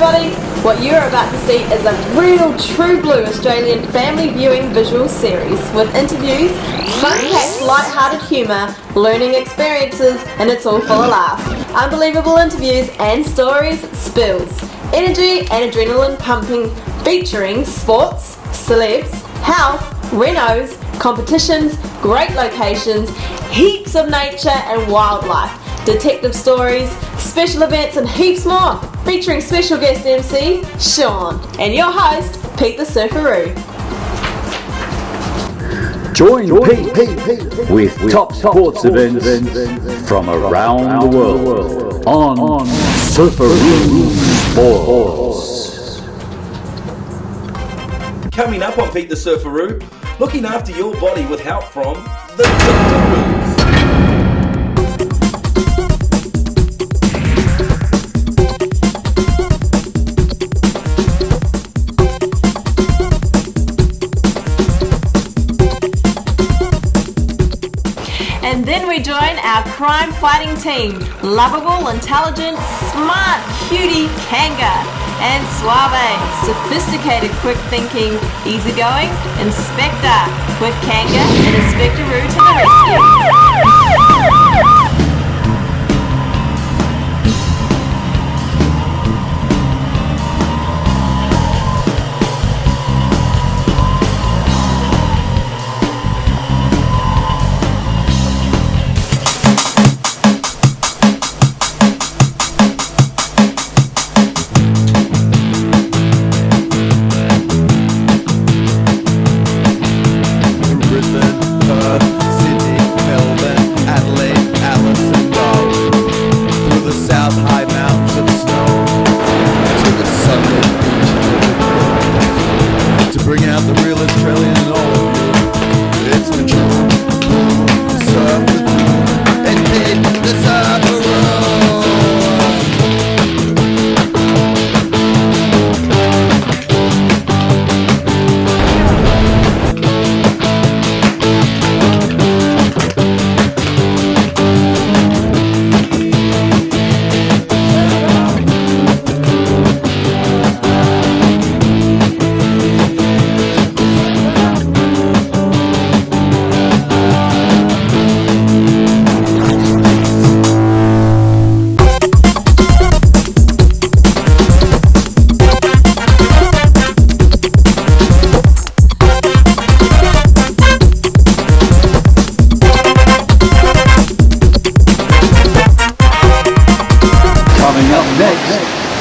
everybody! What you're about to see is a real true blue Australian family viewing visual series with interviews, fun-packed light-hearted humour, learning experiences, and it's all full of laughs. Unbelievable interviews and stories, spills, energy and adrenaline pumping, featuring sports, celebs, health, renos, competitions, great locations, heaps of nature and wildlife, detective stories, special events and heaps more, featuring special guest MC, Sean, and your host, Pete the Surfaroo. Join Pete with top sports events from around the world on Surfaroo Sports. Coming up on Pete the Surfaroo, looking after your body with help from the Doctor. And then we join our crime-fighting team, lovable, intelligent, smart, cutie, KANGA, and suave, sophisticated, quick-thinking, easygoing, Inspector, with KANGA and Inspectoroo to the rescue.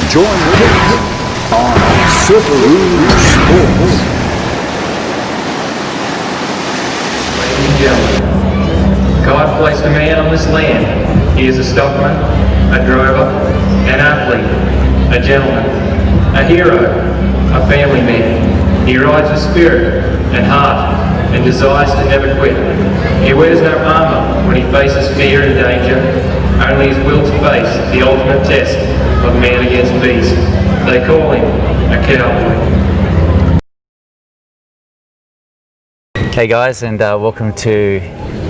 Join Pete on Surfaroo Sports. Ladies and gentlemen, God placed a man on this land. He is a stockman, a driver, an athlete, a gentleman, a hero, a family man. He rides with spirit and heart and desires to never quit. He wears no armour when he faces fear and danger, only his will to face the ultimate test of man against beast. They call him a cowboy. Hey guys, and welcome to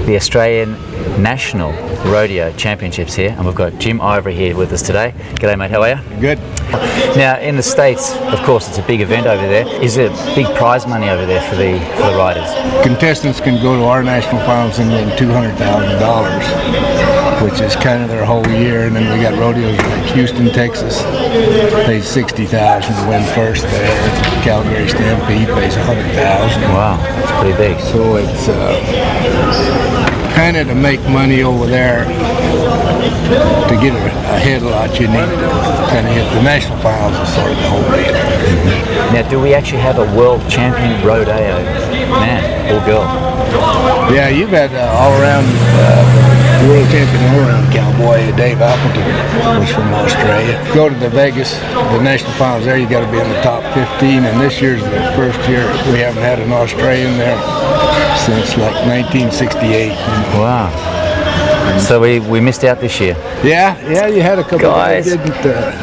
the Australian National Rodeo Championships here, and we've got Jim Ivory here with us today. G'day mate, how are you? Good. Now in the States, of course, it's a big event over there. Is there big prize money over there for the riders? Contestants can go to our national finals and win $200,000, which is kind of their whole year. And then we got rodeos like Houston, Texas, pays $60,000 to win first there. Calgary Stampede pays $100,000. Wow, that's pretty big. So it's kind of to make money over there. To get a headlot, you need to kind of hit the national finals and sort of the whole deal. Now, do we actually have a world champion rodeo man or girl? Yeah, you've had all-around world champion all-around cowboy Dave Appleton was from Australia. Go to the Vegas, the national finals there, you got to be in the top 15, and this year's the first year we haven't had an Australian there since like 1968. Wow. So we missed out this year. Yeah, you had a couple guys. That didn't.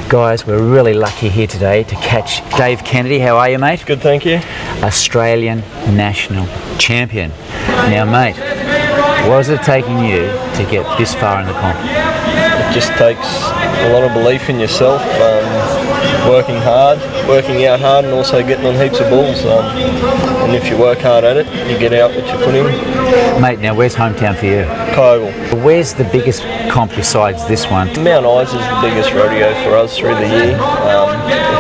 Guys, we're really lucky here today to catch Dave Kennedy. How are you, mate? Good, thank you. Australian National Champion. Now, mate, what is it taking you to get this far in the comp? It just takes a lot of belief in yourself, working out hard, and also getting on heaps of bulls. And if you work hard at it, you get out what you put in. Mate, now where's hometown for you? Kyogle. Where's the biggest comp besides this one? Mount Isa is the biggest rodeo for us through the year.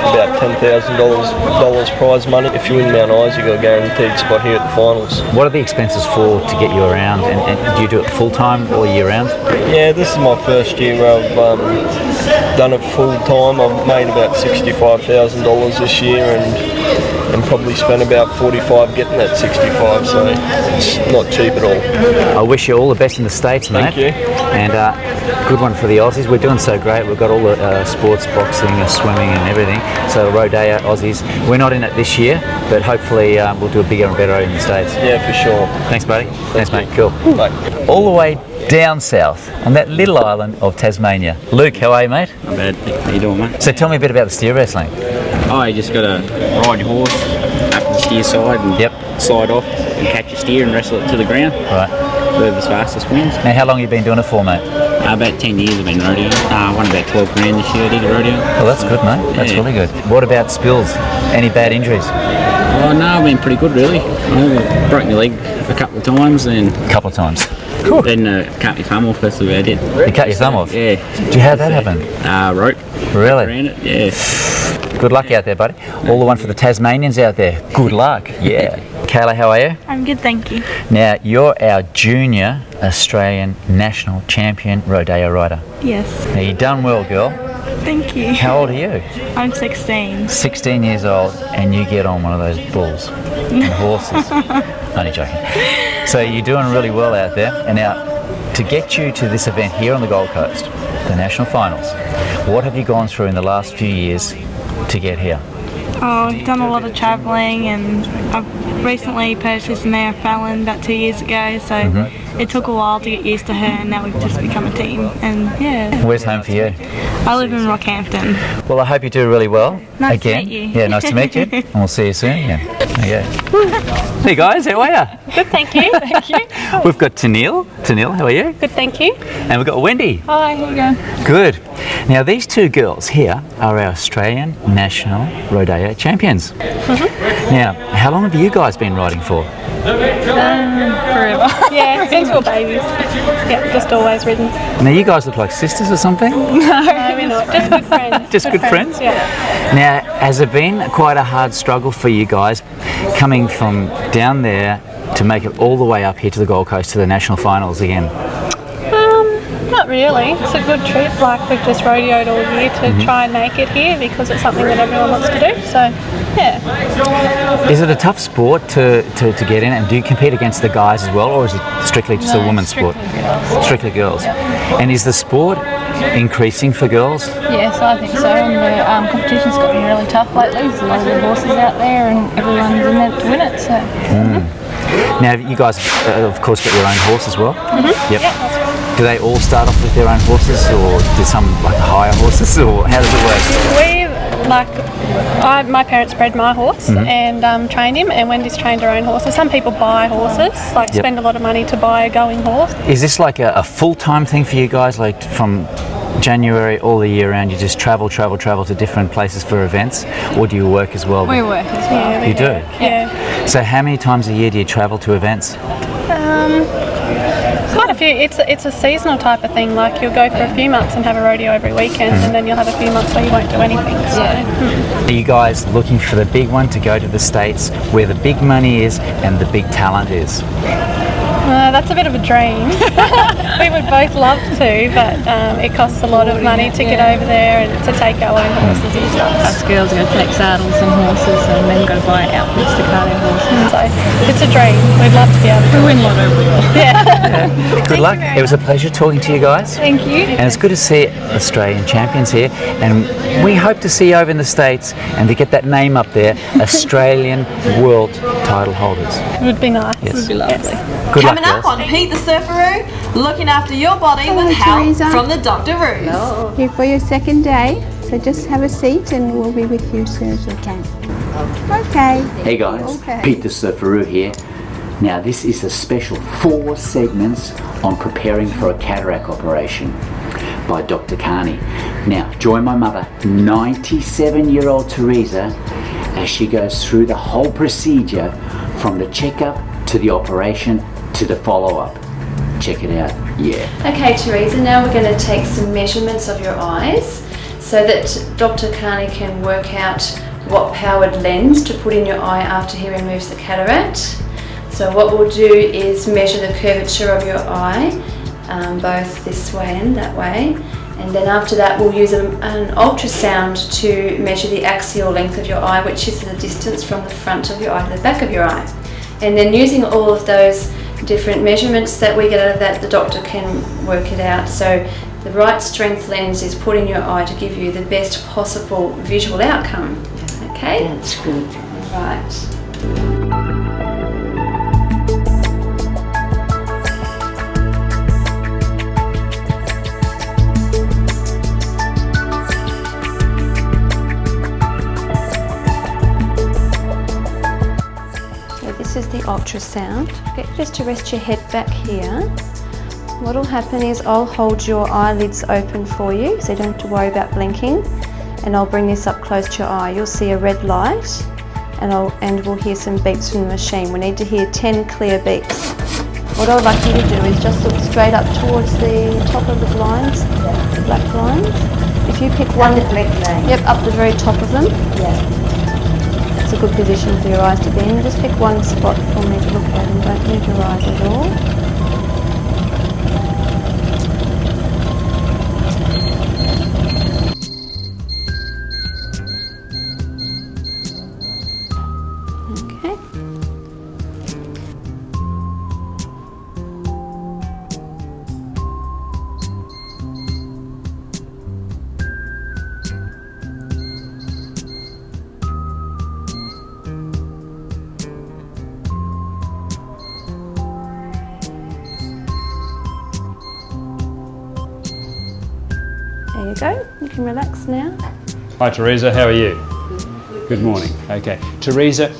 With about $10,000 prize money. If you win Mount Isa, you got a guaranteed spot here at the finals. What are the expenses for to get you around, and do you do it full time or year round? Yeah, this is my first year where I've done it full time. I've made about $65,000 this year and probably spent about 45 getting that 65, so it's not cheap at all. I wish you all the best in the States, mate. Thank you. And good one for the Aussies. We're doing so great. We've got all the sports, boxing and swimming and everything. So Rodeo, Aussies. We're not in it this year, but hopefully we'll do a bigger and better in the States. Yeah, for sure. Thanks, buddy. Thanks, mate. Cool. Bye. All the way down south on that little island of Tasmania. Luke, how are you, mate? Not bad. How you doing, mate? So tell me a bit about the steer wrestling. Oh, you just got to ride your horse up the steer side and slide off and catch your steer and wrestle it to the ground. Right. Whoever's fastest wins. Now, how long have you been doing it for, mate? About 10 years I've been rodeo. I won about 12 grand this year I did a rodeo. Well, that's good, mate. That's Yeah. really good. What about spills? Any bad injuries? Oh, no, I've been pretty good, really. I broke my leg a couple of times and... A couple of times. Then cut my thumb off, that's about it. You cut your thumb off? Yeah. How'd that happen? Rope. Really? Around it, yeah. Good luck out there, buddy. All the one for the Tasmanians out there. Good luck. Yeah. Kayla, how are you? I'm good, thank you. Now, you're our junior Australian national champion rodeo rider. Yes. Now, you've done well, girl. Thank you. How old are you? I'm 16. 16 years old, and you get on one of those bulls and horses. Only joking. So you're doing really well out there. And now, to get you to this event here on the Gold Coast, the national finals, what have you gone through in the last few years to get here? Oh, I've done a lot of travelling, and I've recently purchased Mare Fallon about 2 years ago, so it took a while to get used to her, and now we've just become a team, and yeah. Where's home for you? I live in Rockhampton. Well, I hope you do really well. Nice to again. meet you. Yeah, nice to meet you. And we'll see you soon again. Okay. Hey guys, how are you? Good, thank you. Thank you. We've got Tanil. Tanil, how are you? Good, thank you. And we've got Wendy. Hi, how you going? Good. Now these two girls here are our Australian National Rodeo champions. Now, how long have you guys been riding for? Forever. Yeah, since we were babies. Yeah, just always ridden. Now you guys look like sisters or something? No, we're not. Just good friends. Just good friends? Yeah. Now, has it been quite a hard struggle for you guys coming from down there to make it all the way up here to the Gold Coast to the national finals again? Not really. It's a good trip. Like, we've just rodeoed all year to try and make it here because it's something that everyone wants to do. So, yeah. Is it a tough sport to get in, and do you compete against the guys as well, or is it strictly just a women's sport? Strictly girls. And is the sport increasing for girls? Yes, I think so. And the competition's gotten really tough lately. There's a lot of good horses out there and everyone's in it to win it. So. Now, you guys, of course, got your own horse as well? Yep. Yeah, that's right. Do they all start off with their own horses, or do some like hire horses, or how does it work? My parents bred my horse and trained him, and Wendy's trained her own horses. Some people buy horses, spend a lot of money to buy a going horse. Is this like a full-time thing for you guys, like from January all the year round, you just travel to different places for events, or do you work as well? We work as well. You do? Yeah. So how many times a year do you travel to events? Quite a few. It's a seasonal type of thing. Like, you'll go for a few months and have a rodeo every weekend, and then you'll have a few months where you won't do anything. So. Are you guys looking for the big one to go to the States where the big money is and the big talent is? That's a bit of a dream. We would both love to, but it costs a lot of money to get over there and to take our own horses and stuff. Us girls are going to collect saddles and horses, and then got to buy outfits to car their horses. So it's a dream. We'd love to be able to win Lotto. Yeah. Good luck. It was a pleasure talking to you guys. Thank you. And it's good to see Australian champions here, and we hope to see you over in the States and to get that name up there, Australian world title holders. It would be nice. Yes. It would be lovely. Good luck, Coming up girls. on Pete the Surfaroo, looking after your body with help Teresa. from the Dr. Roos. Here for your second day, so just have a seat and we'll be with you as soon as we can. Okay. Hey guys, Okay. Pete the Surfaroo here. Now this is a special 4 segments on preparing for a cataract operation. by Dr. Carney. Now, join my mother, 97-year-old Teresa, as she goes through the whole procedure from the checkup to the operation to the follow-up. Check it out, yeah. Okay, Teresa, now we're going to take some measurements of your eyes so that Dr. Carney can work out what powered lens to put in your eye after he removes the cataract. So what we'll do is measure the curvature of your eye, both this way and that way, and then after that we'll use an ultrasound to measure the axial length of your eye, which is the distance from the front of your eye to the back of your eye. And then using all of those different measurements that we get out of that, the doctor can work it out. So the right strength lens is put in your eye to give you the best possible visual outcome. Okay? That's good. Right. This is the ultrasound. Get just to rest your head back here. What will happen is I'll hold your eyelids open for you, so you don't have to worry about blinking. And I'll bring this up close to your eye. You'll see a red light, and we'll hear some beeps from the machine. We need to hear 10 clear beeps. What I would like you to do is just look straight up towards the top of the blinds, the black blinds. If you pick one, yep, up the very top of them. Yeah. It's a good position for your eyes to be in. Just pick one spot for me to look at and don't move your eyes at all. Okay. There you go, you can relax now. Hi Teresa, how are you? Good morning. Okay, Teresa,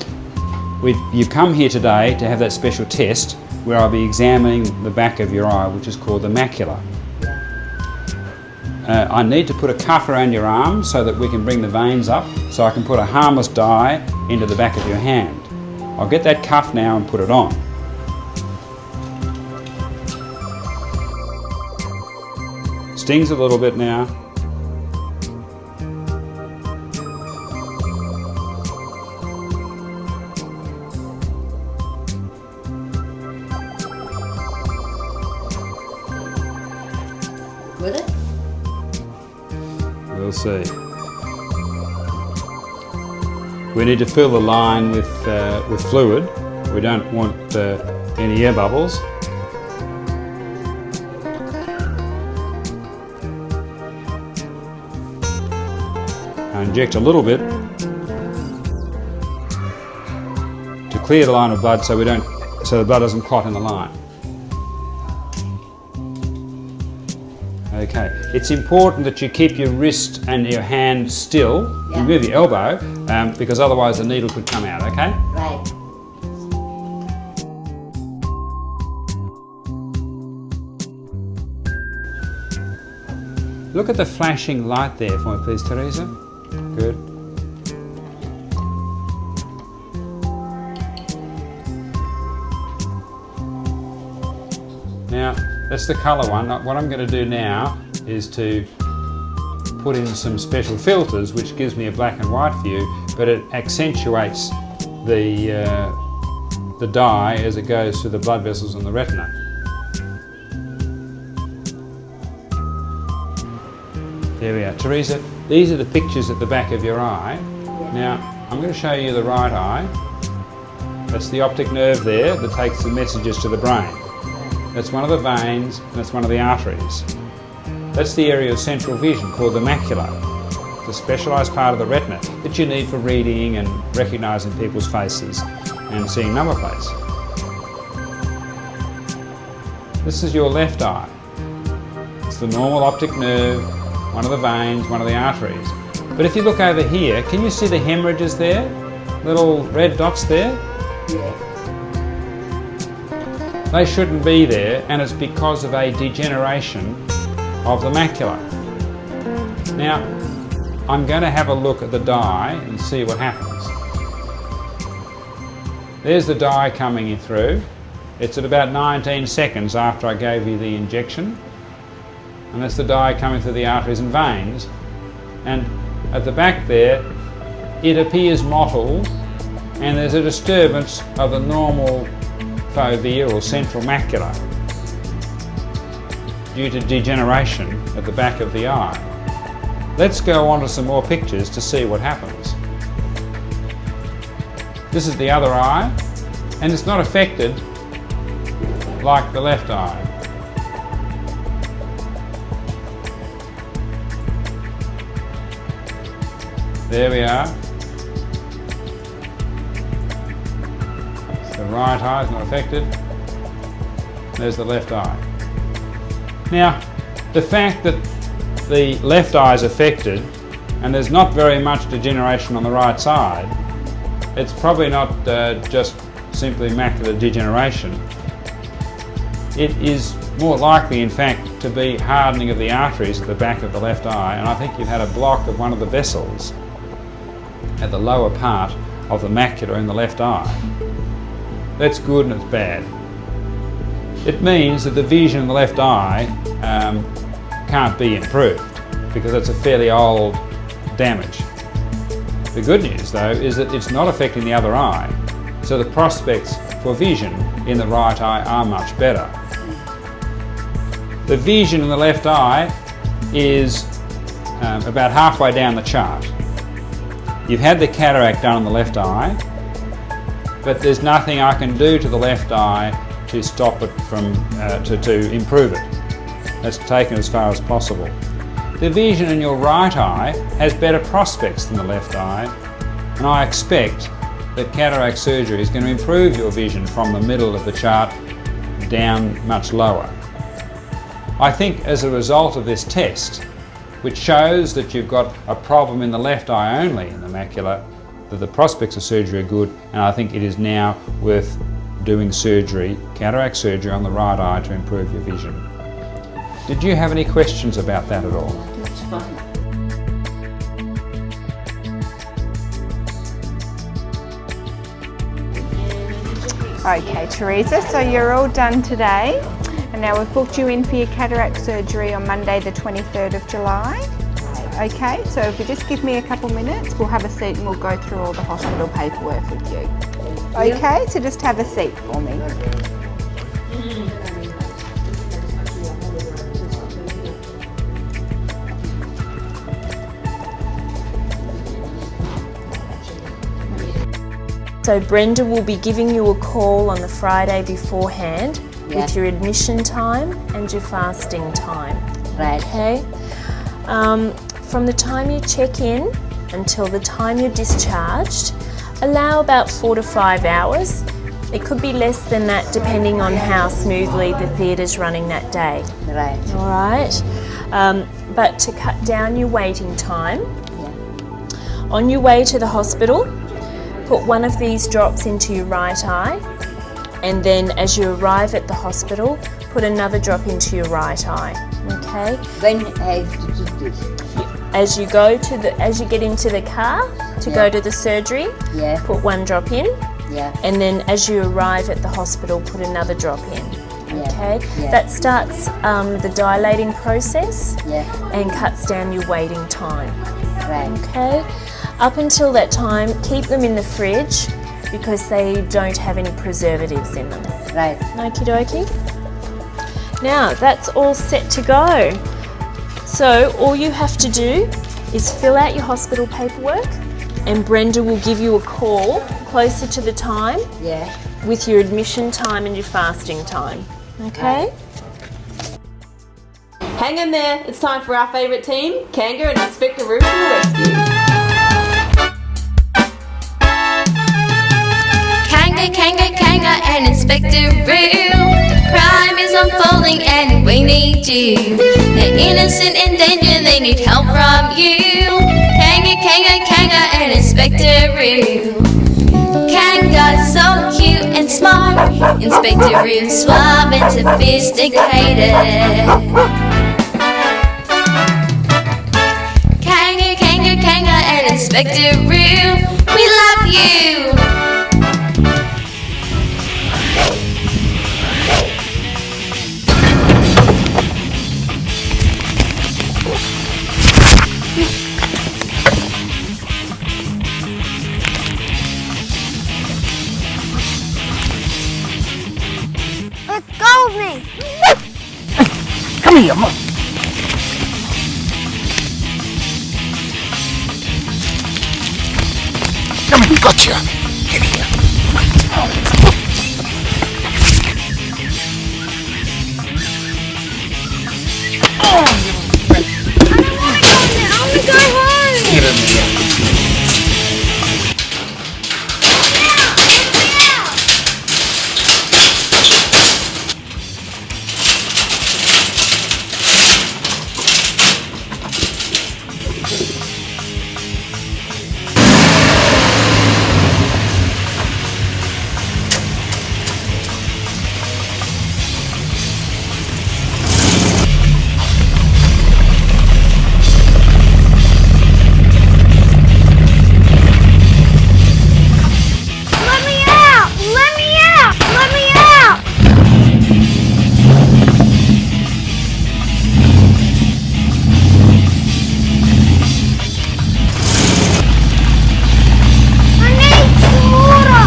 you've come here today to have that special test where I'll be examining the back of your eye, which is called the macula. I need to put a cuff around your arm so that we can bring the veins up, so I can put a harmless dye into the back of your hand. I'll get that cuff now and put it on. Stings a little bit now. Will it? We'll see. We need to fill the line with fluid. We don't want any air bubbles. I inject a little bit to clear the line of blood so the blood doesn't clot in the line. Okay, it's important that you keep your wrist and your hand still. You move your elbow because otherwise the needle could come out, okay? Right. Look at the flashing light there for me, please, Teresa. Good. Now, that's the colour one. What I'm going to do now is to put in some special filters, which gives me a black and white view, but it accentuates the dye as it goes through the blood vessels and the retina. There we are. Teresa, these are the pictures at the back of your eye. Now, I'm going to show you the right eye. That's the optic nerve there that takes the messages to the brain. That's one of the veins, and that's one of the arteries. That's the area of central vision called the macula. It's a specialised part of the retina that you need for reading and recognising people's faces and seeing number plates. This is your left eye. It's the normal optic nerve, one of the veins, one of the arteries. But if you look over here, can you see the hemorrhages there? Little red dots there? Yeah. They shouldn't be there, and it's because of a degeneration of the macula. Now, I'm going to have a look at the dye and see what happens. There's the dye coming in through. It's at about 19 seconds after I gave you the injection. And that's the dye coming through the arteries and veins. And at the back there, it appears mottled, and there's a disturbance of the normal fovea or central macula due to degeneration at the back of the eye. Let's go on to some more pictures to see what happens. This is the other eye, and it's not affected like the left eye. There we are. The right eye is not affected. There's the left eye. Now, the fact that the left eye is affected and there's not very much degeneration on the right side, it's probably not just simply macular degeneration. It is more likely, in fact, to be hardening of the arteries at the back of the left eye, and I think you've had a block of one of the vessels at the lower part of the macula in the left eye. That's good and it's bad. It means that the vision in the left eye can't be improved because it's a fairly old damage. The good news though is that it's not affecting the other eye, so the prospects for vision in the right eye are much better. The vision in the left eye is about halfway down the chart. You've had the cataract done on the left eye, but there's nothing I can do to the left eye to stop it from, to improve it. That's taken as far as possible. The vision in your right eye has better prospects than the left eye, and I expect that cataract surgery is going to improve your vision from the middle of the chart down much lower. I think as a result of this test, which shows that you've got a problem in the left eye only in the macula, that the prospects of surgery are good, and I think it is now worth doing surgery, cataract surgery on the right eye to improve your vision. Did you have any questions about that at all? That's fine. Okay, Teresa, so you're all done today. And now we've booked you in for your cataract surgery on Monday the 23rd of July. Okay, so if you just give me a couple minutes, we'll have a seat and we'll go through all the hospital paperwork with you. Okay, so just have a seat for me. So Brenda will be giving you a call on the Friday beforehand with your admission time and your fasting time. Right. Okay. From the time you check in until the time you're discharged, allow about 4 to 5 hours. It could be less than that depending on how smoothly the theatre's running that day. Right. All right. But to cut down your waiting time, on your way to the hospital, put one of these drops into your right eye, and then as you arrive at the hospital, put another drop into your right eye. Okay? When I have to do this? As you get into the car to go to the surgery, put one drop in, and then as you arrive at the hospital, put another drop in. Okay? That starts the dilating process and cuts down your waiting time. Right. Okay? Up until that time, keep them in the fridge because they don't have any preservatives in them. Right. Okie dokie. Now that's all set to go. So all you have to do is fill out your hospital paperwork, and Brenda will give you a call closer to the time with your admission time and your fasting time. Okay? Hang in there, it's time for our favourite team, KANGA and Inspector Roo to the rescue. KANGA and Inspector Roo. Crime is unfolding and we need you. They're innocent in danger, they need help from you. KANGA and Inspector Roo. KANGA's so cute and smart. Inspector Roo's suave and sophisticated. Inspector Roo, we love you. Let go of me! Come here, Mom. Come here, gotcha. Get here. I want to go home! Get in here. Let me out! Let me out! Let me out! I need some water!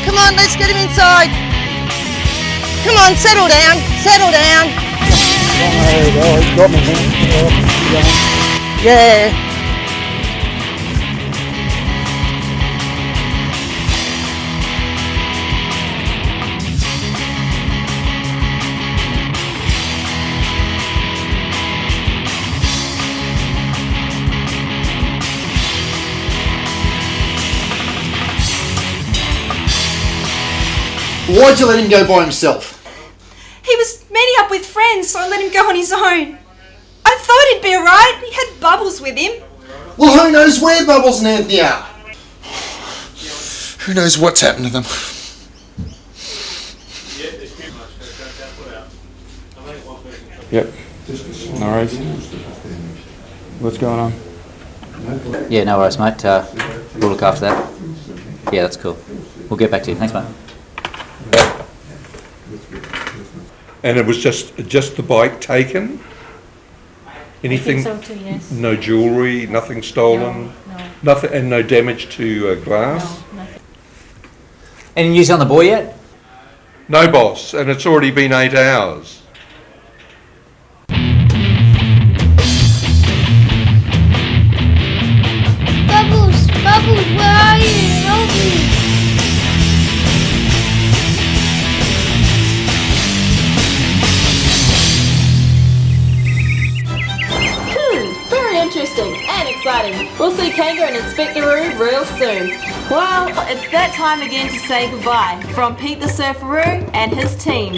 Come on, let's get him inside. Come on, settle down, settle down. He's got me, man. Yeah. Why'd you let him go by himself? He was meeting up with friends, so I let him go on his own. I thought he'd be alright. He had Bubbles with him. Well, who knows where Bubbles and Anthony are? Who knows what's happened to them? Yep. No worries. What's going on? Yeah, no worries, mate. We'll look after that. Yeah, that's cool. We'll get back to you. Thanks, mate. And it was just the bike taken? Anything? I think so too, yes. No jewellery, nothing stolen? No. Nothing, and no damage to glass? No, nothing. Any news on the boy yet? No, boss, and it's already been 8 hours. Bubbles! Bubbles, where are you? Help me! Very interesting and exciting. We'll see KANGA and Inspector Roo real soon. Well, it's that time again to say goodbye from Pete the Surfaroo and his team.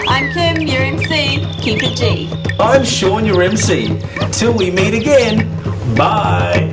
I'm Kim, your MC. Keep it G. I'm Sean, your MC. Till we meet again, bye.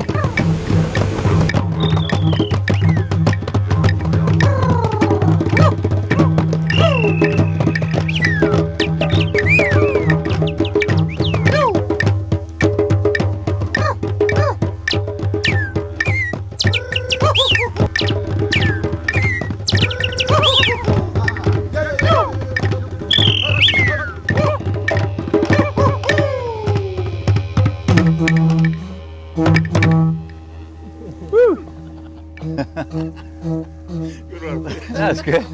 Thank you. Good.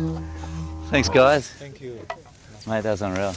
Thanks, guys. Thank you. Mate, that was unreal.